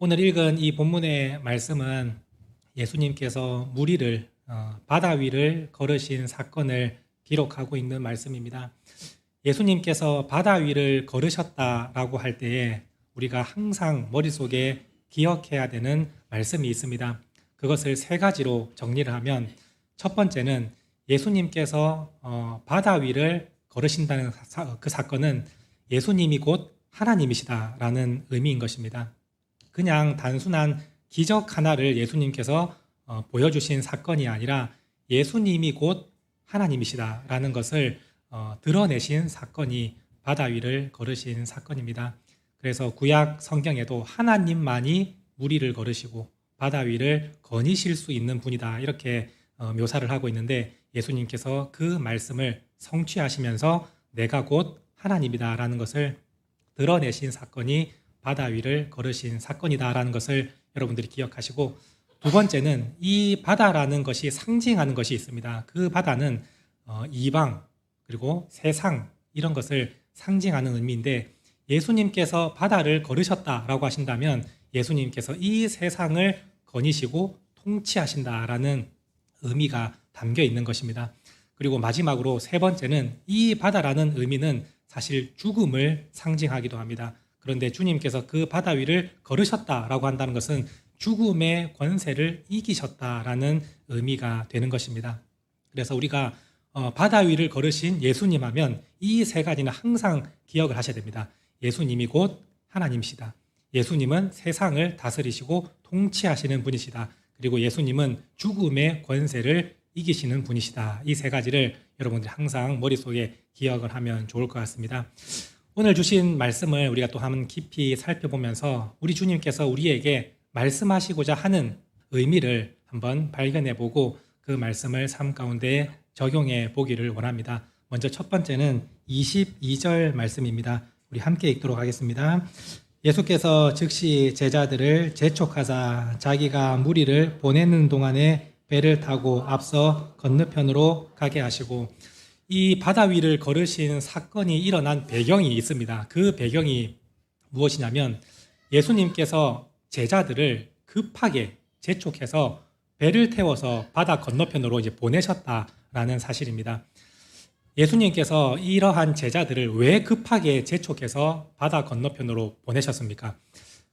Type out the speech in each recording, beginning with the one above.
오늘 읽은 이 본문의 말씀은 예수님께서 무리를 바다 위를 걸으신 사건을 기록하고 있는 말씀입니다. 예수님께서 바다 위를 걸으셨다라고 할 때에 우리가 항상 머릿속에 기억해야 되는 말씀이 있습니다. 그것을 세 가지로 정리를 하면 첫 번째는 예수님께서 바다 위를 걸으신다는 그 사건은 예수님이 곧 하나님이시다라는 의미인 것입니다. 그냥 단순한 기적 하나를 예수님께서 보여주신 사건이 아니라 예수님이 곧 하나님이시다라는 것을 드러내신 사건이 바다 위를 걸으신 사건입니다. 그래서 구약 성경에도 하나님만이 무리를 걸으시고 바다 위를 거니실 수 있는 분이다 이렇게 묘사를 하고 있는데 예수님께서 그 말씀을 성취하시면서 내가 곧 하나님이다라는 것을 드러내신 사건이 바다 위를 걸으신 사건이다라는 것을 여러분들이 기억하시고, 두 번째는 이 바다라는 것이 상징하는 것이 있습니다. 그 바다는 이방 그리고 세상 이런 것을 상징하는 의미인데, 예수님께서 바다를 걸으셨다라고 하신다면 예수님께서 이 세상을 거니시고 통치하신다라는 의미가 담겨 있는 것입니다. 그리고 마지막으로 세 번째는 이 바다라는 의미는 사실 죽음을 상징하기도 합니다. 그런데 주님께서 그 바다 위를 걸으셨다라고 한다는 것은 죽음의 권세를 이기셨다라는 의미가 되는 것입니다. 그래서 우리가 바다 위를 걸으신 예수님 하면 이 세 가지는 항상 기억을 하셔야 됩니다. 예수님이 곧 하나님이시다. 예수님은 세상을 다스리시고 통치하시는 분이시다. 그리고 예수님은 죽음의 권세를 이기시는 분이시다. 이 세 가지를 여러분들이 항상 머릿속에 기억을 하면 좋을 것 같습니다. 오늘 주신 말씀을 우리가 또 한번 깊이 살펴보면서 우리 주님께서 우리에게 말씀하시고자 하는 의미를 한번 발견해 보고 그 말씀을 삶 가운데 적용해 보기를 원합니다. 먼저 첫 번째는 22절 말씀입니다. 우리 함께 읽도록 하겠습니다. 예수께서 즉시 제자들을 재촉하사 자기가 무리를 보내는 동안에 배를 타고 앞서 건너편으로 가게 하시고, 이 바다 위를 걸으신 사건이 일어난 배경이 있습니다. 그 배경이 무엇이냐면 예수님께서 제자들을 급하게 재촉해서 배를 태워서 바다 건너편으로 이제 보내셨다라는 사실입니다. 예수님께서 이러한 제자들을 왜 급하게 재촉해서 바다 건너편으로 보내셨습니까?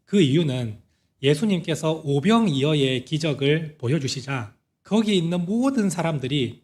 그 이유는 예수님께서 오병이어의 기적을 보여주시자 거기 있는 모든 사람들이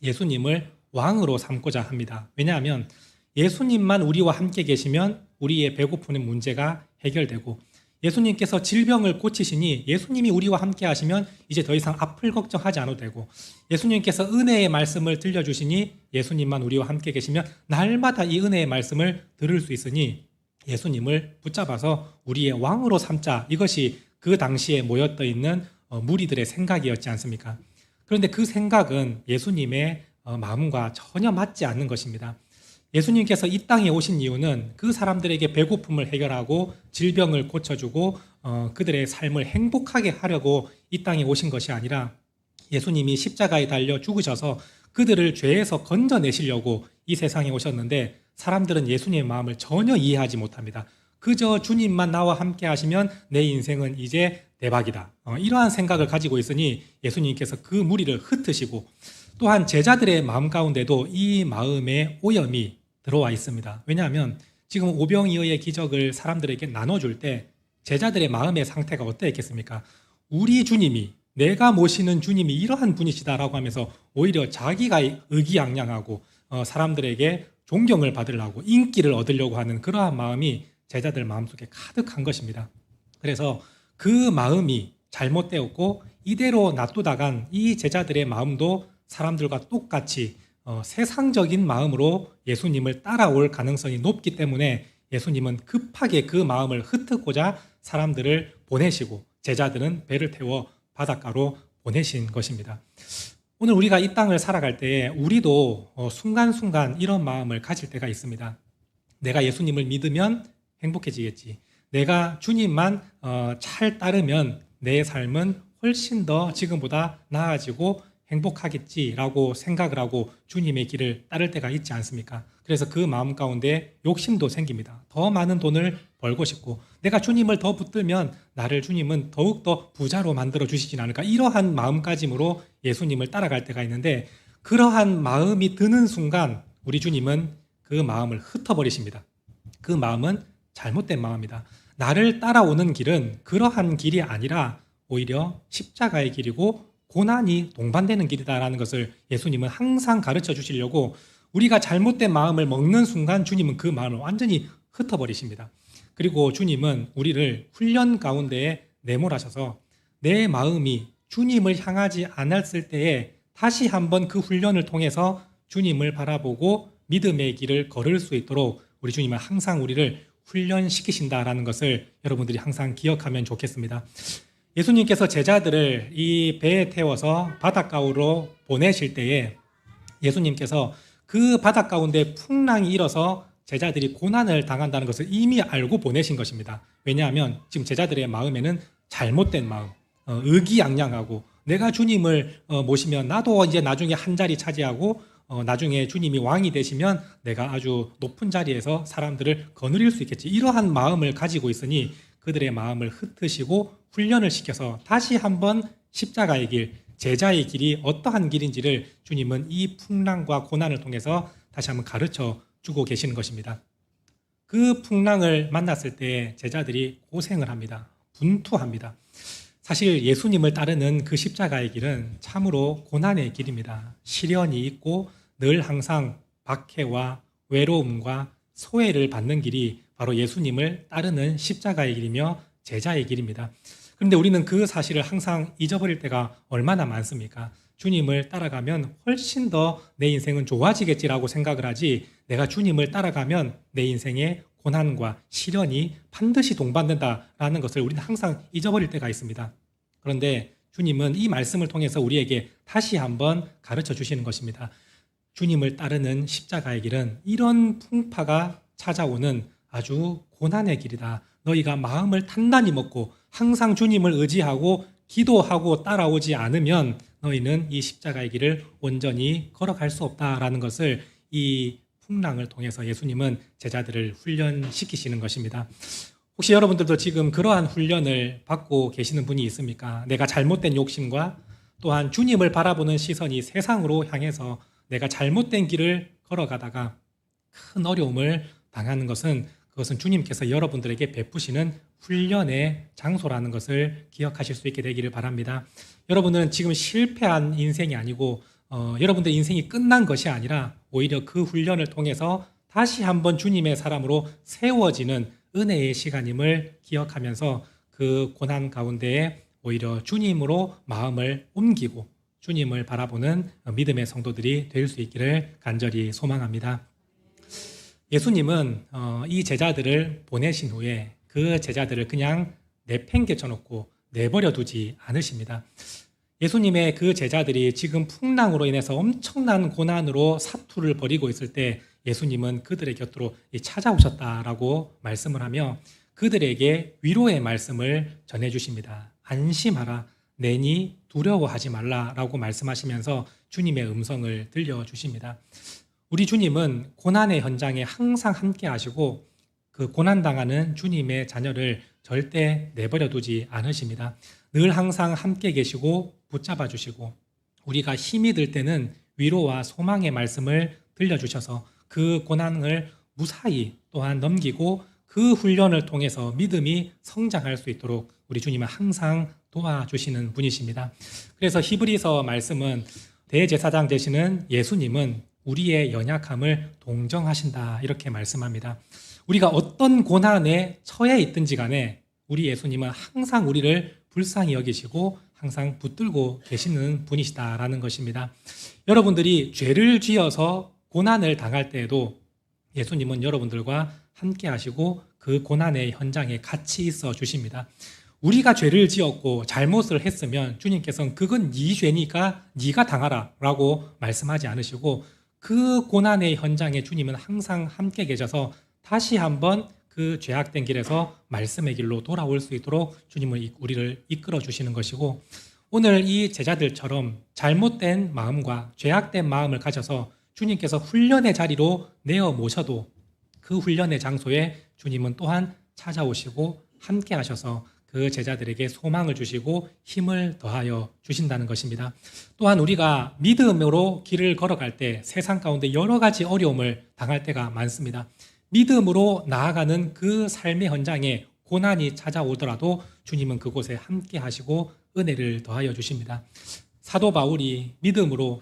예수님을 왕으로 삼고자 합니다. 왜냐하면 예수님만 우리와 함께 계시면 우리의 배고픔의 문제가 해결되고, 예수님께서 질병을 고치시니 예수님이 우리와 함께 하시면 이제 더 이상 아플 걱정하지 않아도 되고, 예수님께서 은혜의 말씀을 들려주시니 예수님만 우리와 함께 계시면 날마다 이 은혜의 말씀을 들을 수 있으니 예수님을 붙잡아서 우리의 왕으로 삼자, 이것이 그 당시에 모였떠 있는 무리들의 생각이었지 않습니까? 그런데 그 생각은 예수님의 마음과 전혀 맞지 않는 것입니다. 예수님께서 이 땅에 오신 이유는 그 사람들에게 배고픔을 해결하고 질병을 고쳐주고 그들의 삶을 행복하게 하려고 이 땅에 오신 것이 아니라 예수님이 십자가에 달려 죽으셔서 그들을 죄에서 건져내시려고 이 세상에 오셨는데, 사람들은 예수님의 마음을 전혀 이해하지 못합니다. 그저 주님만 나와 함께 하시면 내 인생은 이제 대박이다, 이러한 생각을 가지고 있으니 예수님께서 그 무리를 흩으시고, 또한 제자들의 마음 가운데도 이 마음의 오염이 들어와 있습니다. 왜냐하면 지금 오병이어의 기적을 사람들에게 나눠줄 때 제자들의 마음의 상태가 어떠했겠습니까? 우리 주님이, 내가 모시는 주님이 이러한 분이시다라고 하면서 오히려 자기가 의기양양하고 사람들에게 존경을 받으려고 인기를 얻으려고 하는 그러한 마음이 제자들 마음속에 가득한 것입니다. 그래서 그 마음이 잘못되었고 이대로 놔두다간 이 제자들의 마음도 사람들과 똑같이 세상적인 마음으로 예수님을 따라올 가능성이 높기 때문에 예수님은 급하게 그 마음을 흩트고자 사람들을 보내시고 제자들은 배를 태워 바닷가로 보내신 것입니다. 오늘 우리가 이 땅을 살아갈 때에 우리도 순간순간 이런 마음을 가질 때가 있습니다. 내가 예수님을 믿으면 행복해지겠지. 내가 주님만 잘 따르면 내 삶은 훨씬 더 지금보다 나아지고 행복하겠지라고 생각을 하고 주님의 길을 따를 때가 있지 않습니까? 그래서 그 마음 가운데 욕심도 생깁니다. 더 많은 돈을 벌고 싶고 내가 주님을 더 붙들면 나를 주님은 더욱더 부자로 만들어 주시진 않을까, 이러한 마음가짐으로 예수님을 따라갈 때가 있는데, 그러한 마음이 드는 순간 우리 주님은 그 마음을 흩어버리십니다. 그 마음은 잘못된 마음이다. 나를 따라오는 길은 그러한 길이 아니라 오히려 십자가의 길이고 고난이 동반되는 길이다라는 것을 예수님은 항상 가르쳐 주시려고, 우리가 잘못된 마음을 먹는 순간 주님은 그 마음을 완전히 흩어버리십니다. 그리고 주님은 우리를 훈련 가운데에 내몰아셔서 내 마음이 주님을 향하지 않았을 때에 다시 한번 그 훈련을 통해서 주님을 바라보고 믿음의 길을 걸을 수 있도록 우리 주님은 항상 우리를 훈련시키신다라는 것을 여러분들이 항상 기억하면 좋겠습니다. 예수님께서 제자들을 이 배에 태워서 바닷가로 보내실 때에 예수님께서 그 바닷 가운데 풍랑이 일어서 제자들이 고난을 당한다는 것을 이미 알고 보내신 것입니다. 왜냐하면 지금 제자들의 마음에는 잘못된 마음, 의기양양하고 내가 주님을 모시면 나도 이제 나중에 한 자리 차지하고 나중에 주님이 왕이 되시면 내가 아주 높은 자리에서 사람들을 거느릴 수 있겠지, 이러한 마음을 가지고 있으니 그들의 마음을 흩으시고 훈련을 시켜서 다시 한번 십자가의 길, 제자의 길이 어떠한 길인지를 주님은 이 풍랑과 고난을 통해서 다시 한번 가르쳐 주고 계시는 것입니다. 그 풍랑을 만났을 때 제자들이 고생을 합니다. 분투합니다. 사실 예수님을 따르는 그 십자가의 길은 참으로 고난의 길입니다. 시련이 있고 늘 항상 박해와 외로움과 소외를 받는 길이 바로 예수님을 따르는 십자가의 길이며 제자의 길입니다. 그런데 우리는 그 사실을 항상 잊어버릴 때가 얼마나 많습니까? 주님을 따라가면 훨씬 더 내 인생은 좋아지겠지라고 생각을 하지, 내가 주님을 따라가면 내 인생에 고난과 시련이 반드시 동반된다라는 것을 우리는 항상 잊어버릴 때가 있습니다. 그런데 주님은 이 말씀을 통해서 우리에게 다시 한번 가르쳐 주시는 것입니다. 주님을 따르는 십자가의 길은 이런 풍파가 찾아오는 아주 고난의 길이다. 너희가 마음을 단단히 먹고 항상 주님을 의지하고 기도하고 따라오지 않으면 너희는 이 십자가의 길을 온전히 걸어갈 수 없다라는 것을 이 풍랑을 통해서 예수님은 제자들을 훈련시키시는 것입니다. 혹시 여러분들도 지금 그러한 훈련을 받고 계시는 분이 있습니까? 내가 잘못된 욕심과 또한 주님을 바라보는 시선이 세상으로 향해서 내가 잘못된 길을 걸어가다가 큰 어려움을 당하는 것은, 그것은 주님께서 여러분들에게 베푸시는 훈련의 장소라는 것을 기억하실 수 있게 되기를 바랍니다. 여러분은 지금 실패한 인생이 아니고 여러분들 인생이 끝난 것이 아니라 오히려 그 훈련을 통해서 다시 한번 주님의 사람으로 세워지는 은혜의 시간임을 기억하면서 그 고난 가운데에 오히려 주님으로 마음을 옮기고 주님을 바라보는 믿음의 성도들이 될 수 있기를 간절히 소망합니다. 예수님은 이 제자들을 보내신 후에 그 제자들을 그냥 내팽개쳐 놓고 내버려 두지 않으십니다. 예수님의 그 제자들이 지금 풍랑으로 인해서 엄청난 고난으로 사투를 벌이고 있을 때 예수님은 그들의 곁으로 찾아오셨다라고 말씀을 하며 그들에게 위로의 말씀을 전해주십니다. 안심하라, 내니 두려워하지 말라라고 말씀하시면서 주님의 음성을 들려주십니다. 우리 주님은 고난의 현장에 항상 함께 하시고 그 고난당하는 주님의 자녀를 절대 내버려 두지 않으십니다. 늘 항상 함께 계시고 붙잡아 주시고 우리가 힘이 들 때는 위로와 소망의 말씀을 들려주셔서 그 고난을 무사히 또한 넘기고 그 훈련을 통해서 믿음이 성장할 수 있도록 우리 주님은 항상 도와주시는 분이십니다. 그래서 히브리서 말씀은 대제사장 되시는 예수님은 우리의 연약함을 동정하신다 이렇게 말씀합니다. 우리가 어떤 고난에 처해 있든지 간에 우리 예수님은 항상 우리를 불쌍히 여기시고 항상 붙들고 계시는 분이시다라는 것입니다. 여러분들이 죄를 지어서 고난을 당할 때에도 예수님은 여러분들과 함께 하시고 그 고난의 현장에 같이 있어 주십니다. 우리가 죄를 지었고 잘못을 했으면 주님께서는 그건 네 죄니까 네가 당하라 라고 말씀하지 않으시고 그 고난의 현장에 주님은 항상 함께 계셔서 다시 한번 그 죄악된 길에서 말씀의 길로 돌아올 수 있도록 주님은 우리를 이끌어 주시는 것이고, 오늘 이 제자들처럼 잘못된 마음과 죄악된 마음을 가져서 주님께서 훈련의 자리로 내어 모셔도 그 훈련의 장소에 주님은 또한 찾아오시고 함께 하셔서 그 제자들에게 소망을 주시고 힘을 더하여 주신다는 것입니다. 또한 우리가 믿음으로 길을 걸어갈 때 세상 가운데 여러 가지 어려움을 당할 때가 많습니다. 믿음으로 나아가는 그 삶의 현장에 고난이 찾아오더라도 주님은 그곳에 함께 하시고 은혜를 더하여 주십니다. 사도 바울이 믿음으로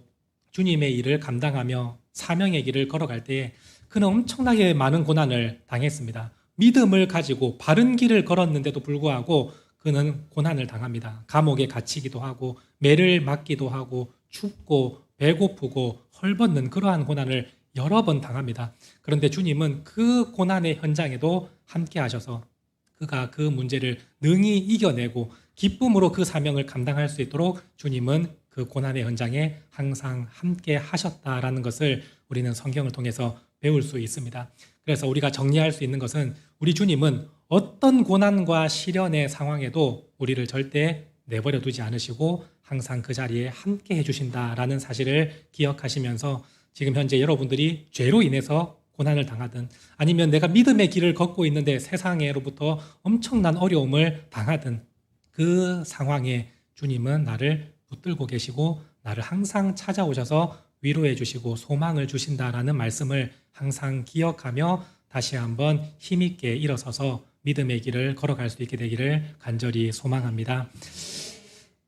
주님의 일을 감당하며 사명의 길을 걸어갈 때에 그는 엄청나게 많은 고난을 당했습니다. 믿음을 가지고 바른 길을 걸었는데도 불구하고 그는 고난을 당합니다. 감옥에 갇히기도 하고 매를 맞기도 하고 춥고 배고프고 헐벗는 그러한 고난을 여러 번 당합니다. 그런데 주님은 그 고난의 현장에도 함께 하셔서 그가 그 문제를 능히 이겨내고 기쁨으로 그 사명을 감당할 수 있도록 주님은 그 고난의 현장에 항상 함께 하셨다라는 것을 우리는 성경을 통해서 배울 수 있습니다. 그래서 우리가 정리할 수 있는 것은 우리 주님은 어떤 고난과 시련의 상황에도 우리를 절대 내버려 두지 않으시고 항상 그 자리에 함께 해주신다라는 사실을 기억하시면서 지금 현재 여러분들이 죄로 인해서 고난을 당하든 아니면 내가 믿음의 길을 걷고 있는데 세상으로부터 엄청난 어려움을 당하든 그 상황에 주님은 나를 붙들고 계시고 나를 항상 찾아오셔서 위로해 주시고 소망을 주신다라는 말씀을 항상 기억하며 다시 한번 힘있게 일어서서 믿음의 길을 걸어갈 수 있게 되기를 간절히 소망합니다.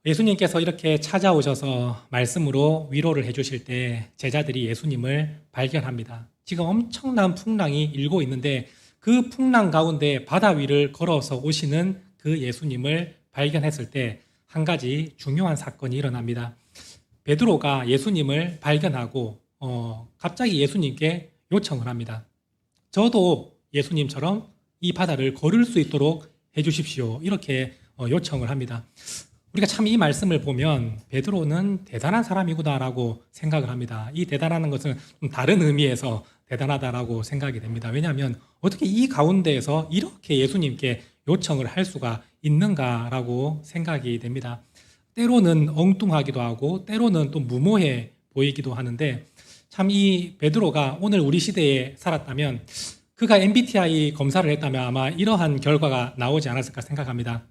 예수님께서 이렇게 찾아오셔서 말씀으로 위로를 해주실 때 제자들이 예수님을 발견합니다. 지금 엄청난 풍랑이 일고 있는데 그 풍랑 가운데 바다 위를 걸어서 오시는 그 예수님을 발견했을 때 한 가지 중요한 사건이 일어납니다. 베드로가 예수님을 발견하고 갑자기 예수님께 요청을 합니다. 저도 예수님처럼 이 바다를 걸을 수 있도록 해주십시오. 이렇게 요청을 합니다. 우리가 참 이 말씀을 보면 베드로는 대단한 사람이구나라고 생각을 합니다. 이 대단한 것은 좀 다른 의미에서 대단하다라고 생각이 됩니다. 왜냐하면 어떻게 이 가운데에서 이렇게 예수님께 요청을 할 수가 있는가라고 생각이 됩니다. 때로는 엉뚱하기도 하고 때로는 또 무모해 보이기도 하는데 참 이 베드로가 오늘 우리 시대에 살았다면 그가 MBTI 검사를 했다면 아마 이러한 결과가 나오지 않았을까 생각합니다.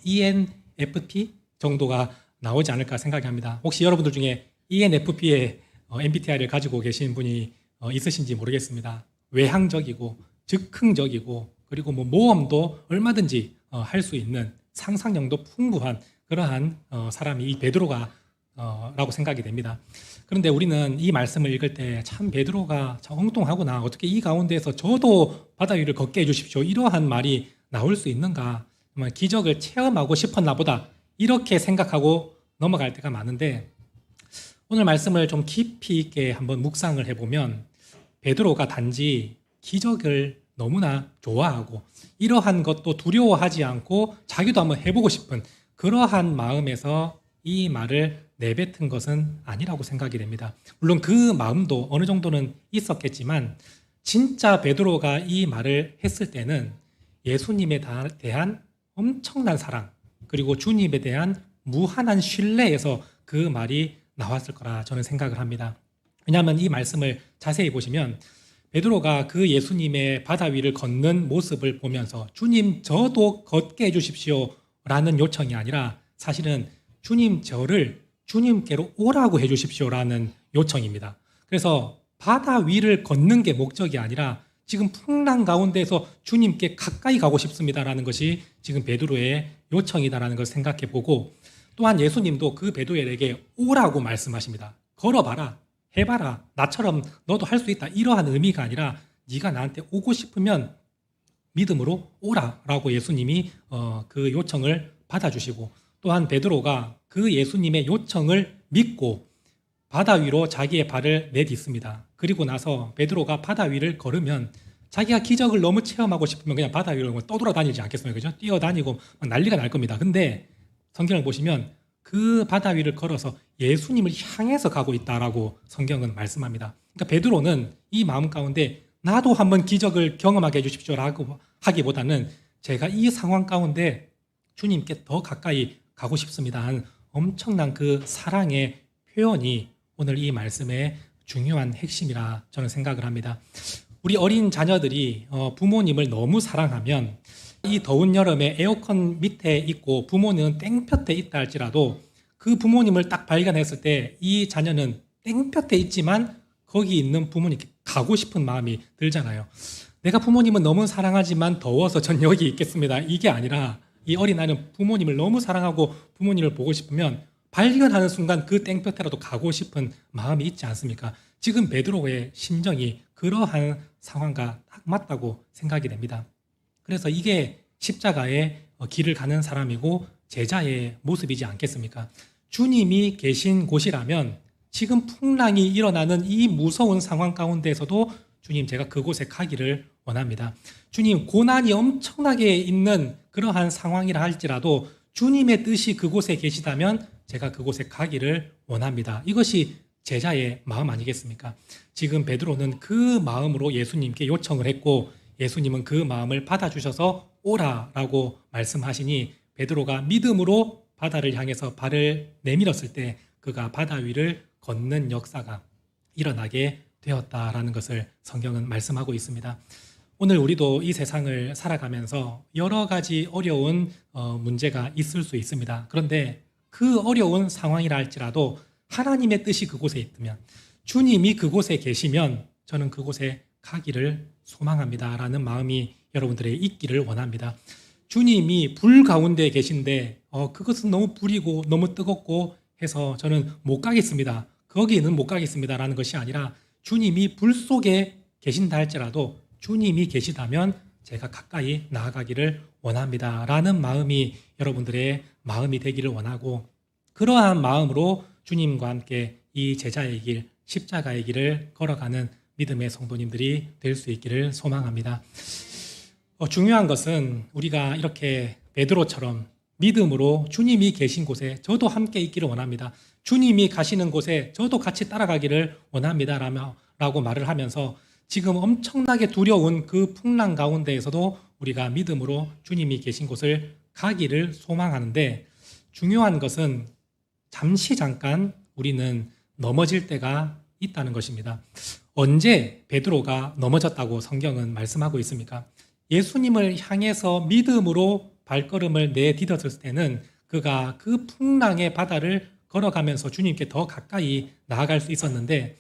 ENFP 정도가 나오지 않을까 생각합니다. 혹시 여러분들 중에 ENFP의 MBTI를 가지고 계신 분이 있으신지 모르겠습니다. 외향적이고 즉흥적이고 그리고 모험도 얼마든지 할 수 있는 상상력도 풍부한 그러한 사람이 이 베드로가 라고 생각이 됩니다. 그런데 우리는 이 말씀을 읽을 때 참 베드로가 참 엉뚱하구나. 어떻게 이 가운데에서 저도 바다 위를 걷게 해주십시오. 이러한 말이 나올 수 있는가. 정말 기적을 체험하고 싶었나 보다. 이렇게 생각하고 넘어갈 때가 많은데 오늘 말씀을 좀 깊이 있게 한번 묵상을 해보면 베드로가 단지 기적을 너무나 좋아하고 이러한 것도 두려워하지 않고 자기도 한번 해보고 싶은 그러한 마음에서 이 말을 내뱉은 것은 아니라고 생각이 됩니다. 물론 그 마음도 어느 정도는 있었겠지만 진짜 베드로가 이 말을 했을 때는 예수님에 대한 엄청난 사랑 그리고 주님에 대한 무한한 신뢰에서 그 말이 나왔을 거라 저는 생각을 합니다. 왜냐하면 이 말씀을 자세히 보시면 베드로가 그 예수님의 바다 위를 걷는 모습을 보면서 주님 저도 걷게 해주십시오 라는 요청이 아니라 사실은 주님 저를 주님께로 오라고 해주십시오라는 요청입니다. 그래서 바다 위를 걷는 게 목적이 아니라 지금 풍랑 가운데서 주님께 가까이 가고 싶습니다라는 것이 지금 베드로의 요청이다라는 것을 생각해 보고 또한 예수님도 그 베드로에게 오라고 말씀하십니다. 걸어봐라, 해봐라, 나처럼 너도 할 수 있다 이러한 의미가 아니라 네가 나한테 오고 싶으면 믿음으로 오라라고 예수님이 그 요청을 받아주시고 또한 베드로가 그 예수님의 요청을 믿고 바다 위로 자기의 발을 내딛습니다. 그리고 나서 베드로가 바다 위를 걸으면 자기가 기적을 너무 체험하고 싶으면 그냥 바다 위로 떠돌아다니지 않겠습니까? 그죠? 뛰어다니고 막 난리가 날 겁니다. 근데 성경을 보시면 그 바다 위를 걸어서 예수님을 향해서 가고 있다라고 성경은 말씀합니다. 그러니까 베드로는 이 마음 가운데 나도 한번 기적을 경험하게 해주십시오라고 하기보다는 제가 이 상황 가운데 주님께 더 가까이 가고 싶습니다 한 엄청난 그 사랑의 표현이 오늘 이 말씀에 중요한 핵심이라 저는 생각을 합니다. 우리 어린 자녀들이 부모님을 너무 사랑하면 이 더운 여름에 에어컨 밑에 있고 부모는 땡볕에 있다 할지라도 그 부모님을 딱 발견했을 때 이 자녀는 땡볕에 있지만 거기 있는 부모님께 가고 싶은 마음이 들잖아요. 내가 부모님은 너무 사랑하지만 더워서 전 여기 있겠습니다. 이게 아니라 이 어린아이는 부모님을 너무 사랑하고 부모님을 보고 싶으면 발견하는 순간 그 땡볕에라도 가고 싶은 마음이 있지 않습니까? 지금 베드로의 심정이 그러한 상황과 딱 맞다고 생각이 됩니다. 그래서 이게 십자가의 길을 가는 사람이고 제자의 모습이지 않겠습니까? 주님이 계신 곳이라면 지금 풍랑이 일어나는 이 무서운 상황 가운데에서도 주님, 제가 그곳에 가기를 원합니다. 주님, 고난이 엄청나게 있는 그러한 상황이라 할지라도 주님의 뜻이 그곳에 계시다면 제가 그곳에 가기를 원합니다. 이것이 제자의 마음 아니겠습니까? 지금 베드로는 그 마음으로 예수님께 요청을 했고 예수님은 그 마음을 받아주셔서 오라라고 말씀하시니 베드로가 믿음으로 바다를 향해서 발을 내밀었을 때 그가 바다 위를 걷는 역사가 일어나게 되었다라는 것을 성경은 말씀하고 있습니다. 오늘 우리도 이 세상을 살아가면서 여러 가지 어려운 문제가 있을 수 있습니다. 그런데 그 어려운 상황이라 할지라도 하나님의 뜻이 그곳에 있다면 주님이 그곳에 계시면 저는 그곳에 가기를 소망합니다라는 마음이 여러분들의 있기를 원합니다. 주님이 불 가운데 계신데 그것은 너무 불이고 너무 뜨겁고 해서 저는 못 가겠습니다. 거기는 못 가겠습니다라는 것이 아니라 주님이 불 속에 계신다 할지라도 주님이 계시다면 제가 가까이 나아가기를 원합니다라는 마음이 여러분들의 마음이 되기를 원하고 그러한 마음으로 주님과 함께 이 제자의 길, 십자가의 길을 걸어가는 믿음의 성도님들이 될 수 있기를 소망합니다. 중요한 것은 우리가 이렇게 베드로처럼 믿음으로 주님이 계신 곳에 저도 함께 있기를 원합니다. 주님이 가시는 곳에 저도 같이 따라가기를 원합니다 라고 말을 하면서 지금 엄청나게 두려운 그 풍랑 가운데에서도 우리가 믿음으로 주님이 계신 곳을 가기를 소망하는데 중요한 것은 잠깐 우리는 넘어질 때가 있다는 것입니다. 언제 베드로가 넘어졌다고 성경은 말씀하고 있습니까? 예수님을 향해서 믿음으로 발걸음을 내디뎠을 때는 그가 그 풍랑의 바다를 걸어가면서 주님께 더 가까이 나아갈 수 있었는데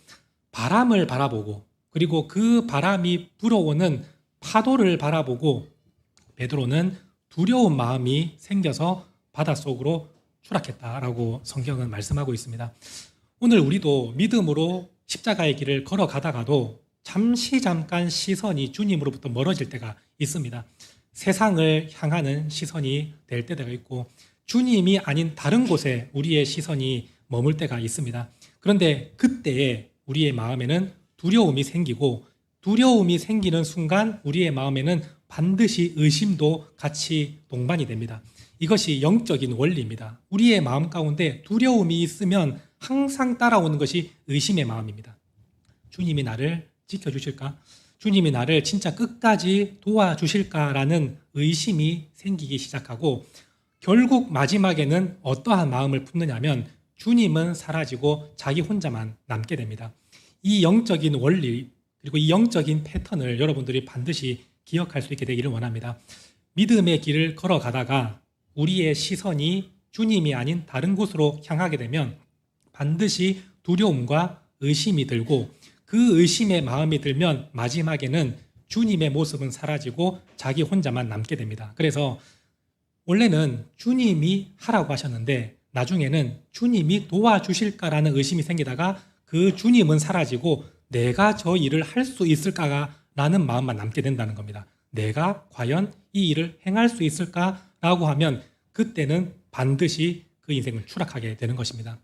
바람을 바라보고 그리고 그 바람이 불어오는 파도를 바라보고 베드로는 두려운 마음이 생겨서 바닷속으로 추락했다라고 성경은 말씀하고 있습니다. 오늘 우리도 믿음으로 십자가의 길을 걸어가다가도 잠깐 시선이 주님으로부터 멀어질 때가 있습니다. 세상을 향하는 시선이 될 때가 있고 주님이 아닌 다른 곳에 우리의 시선이 머물 때가 있습니다. 그런데 그때에 우리의 마음에는 두려움이 생기고 두려움이 생기는 순간 우리의 마음에는 반드시 의심도 같이 동반이 됩니다. 이것이 영적인 원리입니다. 우리의 마음 가운데 두려움이 있으면 항상 따라오는 것이 의심의 마음입니다. 주님이 나를 지켜주실까? 주님이 나를 진짜 끝까지 도와주실까라는 의심이 생기기 시작하고 결국 마지막에는 어떠한 마음을 품느냐면 주님은 사라지고 자기 혼자만 남게 됩니다. 이 영적인 원리 그리고 이 영적인 패턴을 여러분들이 반드시 기억할 수 있게 되기를 원합니다. 믿음의 길을 걸어가다가 우리의 시선이 주님이 아닌 다른 곳으로 향하게 되면 반드시 두려움과 의심이 들고 그 의심의 마음이 들면 마지막에는 주님의 모습은 사라지고 자기 혼자만 남게 됩니다. 그래서 원래는 주님이 하라고 하셨는데 나중에는 주님이 도와주실까라는 의심이 생기다가 그 주님은 사라지고 내가 저 일을 할 수 있을까라는 마음만 남게 된다는 겁니다. 내가 과연 이 일을 행할 수 있을까라고 하면 그때는 반드시 그 인생을 추락하게 되는 것입니다.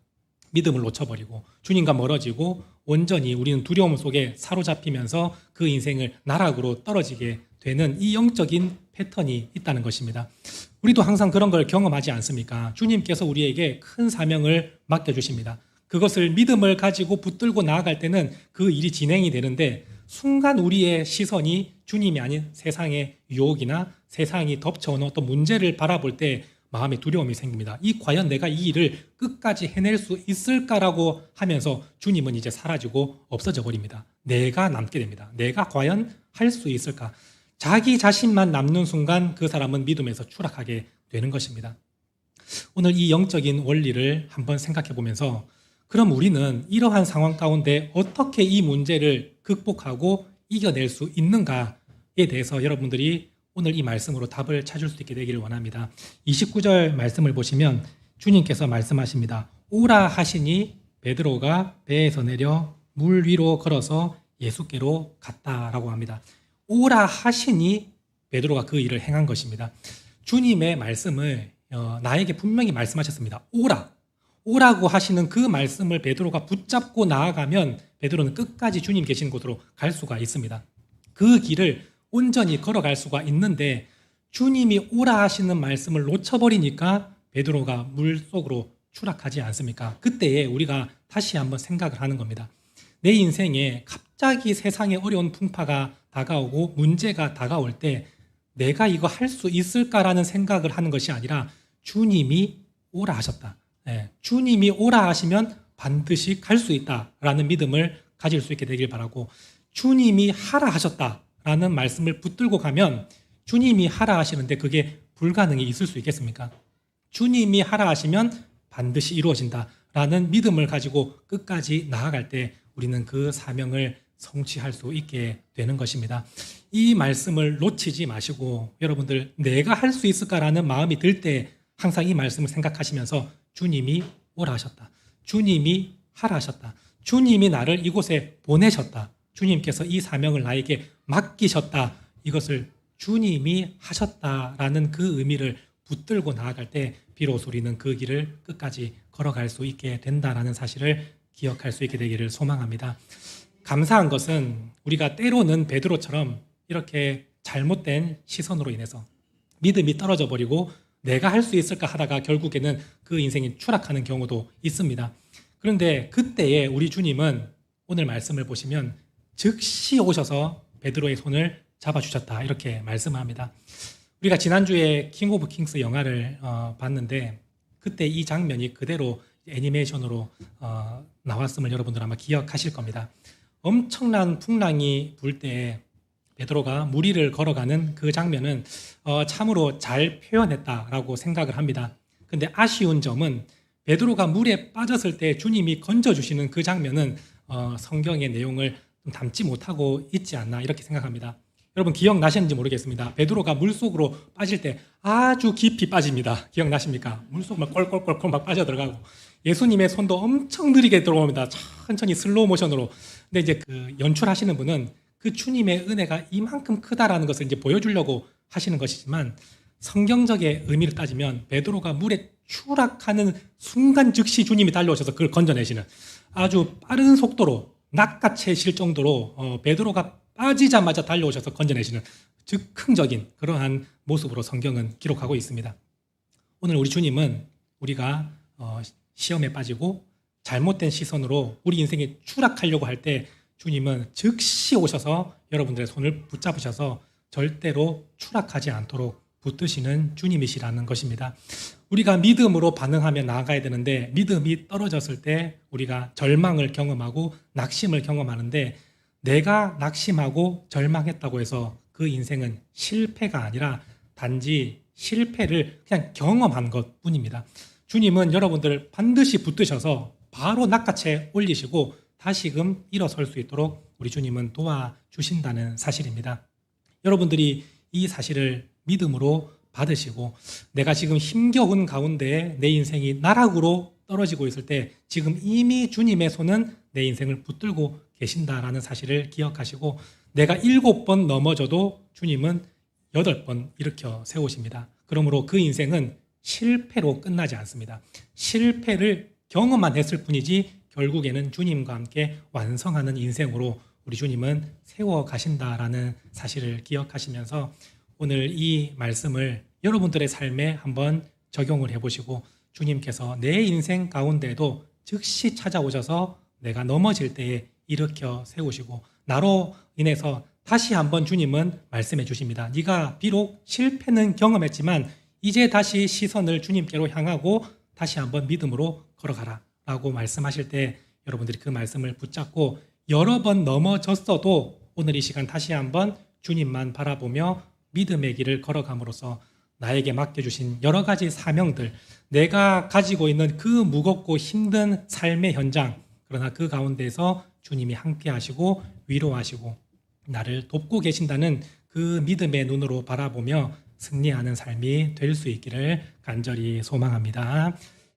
믿음을 놓쳐버리고 주님과 멀어지고 온전히 우리는 두려움 속에 사로잡히면서 그 인생을 나락으로 떨어지게 되는 이 영적인 패턴이 있다는 것입니다. 우리도 항상 그런 걸 경험하지 않습니까? 주님께서 우리에게 큰 사명을 맡겨주십니다. 그것을 믿음을 가지고 붙들고 나아갈 때는 그 일이 진행이 되는데 순간 우리의 시선이 주님이 아닌 세상의 유혹이나 세상이 덮쳐오는 어떤 문제를 바라볼 때 마음에 두려움이 생깁니다. 과연 내가 이 일을 끝까지 해낼 수 있을까라고 하면서 주님은 이제 사라지고 없어져 버립니다. 내가 남게 됩니다. 내가 과연 할 수 있을까? 자기 자신만 남는 순간 그 사람은 믿음에서 추락하게 되는 것입니다. 오늘 이 영적인 원리를 한번 생각해 보면서 그럼 우리는 이러한 상황 가운데 어떻게 이 문제를 극복하고 이겨낼 수 있는가에 대해서 여러분들이 오늘 이 말씀으로 답을 찾을 수 있게 되기를 원합니다. 29절 말씀을 보시면 주님께서 말씀하십니다. 오라 하시니 베드로가 배에서 내려 물 위로 걸어서 예수께로 갔다라고 합니다. 오라 하시니 베드로가 그 일을 행한 것입니다. 주님의 말씀을 나에게 분명히 말씀하셨습니다. 오라고 하시는 그 말씀을 베드로가 붙잡고 나아가면 베드로는 끝까지 주님 계신 곳으로 갈 수가 있습니다. 그 길을 온전히 걸어갈 수가 있는데 주님이 오라 하시는 말씀을 놓쳐버리니까 베드로가 물속으로 추락하지 않습니까? 그때에 우리가 다시 한번 생각을 하는 겁니다. 내 인생에 갑자기 세상에 어려운 풍파가 다가오고 문제가 다가올 때 내가 이거 할 수 있을까라는 생각을 하는 것이 아니라 주님이 오라 하셨다. 주님이 오라 하시면 반드시 갈 수 있다라는 믿음을 가질 수 있게 되길 바라고, 주님이 하라 하셨다라는 말씀을 붙들고 가면 주님이 하라 하시는데 그게 불가능이 있을 수 있겠습니까? 주님이 하라 하시면 반드시 이루어진다라는 믿음을 가지고 끝까지 나아갈 때 우리는 그 사명을 성취할 수 있게 되는 것입니다. 이 말씀을 놓치지 마시고 여러분들 내가 할 수 있을까라는 마음이 들 때 항상 이 말씀을 생각하시면서 주님이 오라 하셨다. 주님이 하라 하셨다. 주님이 나를 이곳에 보내셨다. 주님께서 이 사명을 나에게 맡기셨다. 이것을 주님이 하셨다라는 그 의미를 붙들고 나아갈 때 비로소 우리는 그 길을 끝까지 걸어갈 수 있게 된다라는 사실을 기억할 수 있게 되기를 소망합니다. 감사한 것은 우리가 때로는 베드로처럼 이렇게 잘못된 시선으로 인해서 믿음이 떨어져 버리고 내가 할 수 있을까 하다가 결국에는 그 인생이 추락하는 경우도 있습니다. 그런데 그때에 우리 주님은 오늘 말씀을 보시면 즉시 오셔서 베드로의 손을 잡아주셨다 이렇게 말씀합니다. 우리가 지난주에 킹 오브 킹스 영화를 봤는데 그때 이 장면이 그대로 애니메이션으로 나왔음을 여러분들 아마 기억하실 겁니다. 엄청난 풍랑이 불 때 베드로가 물 위를 걸어가는 그 장면은 참으로 잘 표현했다라고 생각을 합니다. 근데 아쉬운 점은 베드로가 물에 빠졌을 때 주님이 건져주시는 그 장면은 성경의 내용을 좀 담지 못하고 있지 않나 이렇게 생각합니다. 여러분 기억나시는지 모르겠습니다. 베드로가 물속으로 빠질 때 아주 깊이 빠집니다. 기억나십니까? 물속으로 꼴꼴꼴꼴 막 빠져들어가고 예수님의 손도 엄청 느리게 들어옵니다. 천천히 슬로우 모션으로. 근데 이제 그 연출하시는 분은 그 주님의 은혜가 이만큼 크다라는 것을 이제 보여주려고 하시는 것이지만 성경적의 의미를 따지면 베드로가 물에 추락하는 순간 즉시 주님이 달려오셔서 그걸 건져내시는 아주 빠른 속도로 낚아채실 정도로 베드로가 빠지자마자 달려오셔서 건져내시는 즉흥적인 그러한 모습으로 성경은 기록하고 있습니다. 오늘 우리 주님은 우리가 시험에 빠지고 잘못된 시선으로 우리 인생에 추락하려고 할 때 주님은 즉시 오셔서 여러분들의 손을 붙잡으셔서 절대로 추락하지 않도록 붙드시는 주님이시라는 것입니다. 우리가 믿음으로 반응하며 나아가야 되는데 믿음이 떨어졌을 때 우리가 절망을 경험하고 낙심을 경험하는데 내가 낙심하고 절망했다고 해서 그 인생은 실패가 아니라 단지 실패를 그냥 경험한 것 뿐입니다. 주님은 여러분들 반드시 붙드셔서 바로 낚아채 올리시고 다시금 일어설 수 있도록 우리 주님은 도와주신다는 사실입니다. 여러분들이 이 사실을 믿음으로 받으시고 내가 지금 힘겨운 가운데 내 인생이 나락으로 떨어지고 있을 때 지금 이미 주님의 손은 내 인생을 붙들고 계신다라는 사실을 기억하시고 내가 7번 넘어져도 주님은 8번 일으켜 세우십니다. 그러므로 그 인생은 실패로 끝나지 않습니다. 실패를 경험만 했을 뿐이지 결국에는 주님과 함께 완성하는 인생으로 우리 주님은 세워 가신다라는 사실을 기억하시면서 오늘 이 말씀을 여러분들의 삶에 한번 적용을 해보시고 주님께서 내 인생 가운데도 즉시 찾아오셔서 내가 넘어질 때에 일으켜 세우시고 나로 인해서 다시 한번 주님은 말씀해 주십니다. 네가 비록 실패는 경험했지만 이제 다시 시선을 주님께로 향하고 다시 한번 믿음으로 걸어가라 라고 말씀하실 때 여러분들이 그 말씀을 붙잡고 여러 번 넘어졌어도 오늘 이 시간 다시 한번 주님만 바라보며 믿음의 길을 걸어감으로써 나에게 맡겨주신 여러 가지 사명들, 내가 가지고 있는 그 무겁고 힘든 삶의 현장, 그러나 그 가운데서 주님이 함께 하시고 위로하시고 나를 돕고 계신다는 그 믿음의 눈으로 바라보며 승리하는 삶이 될 수 있기를 간절히 소망합니다.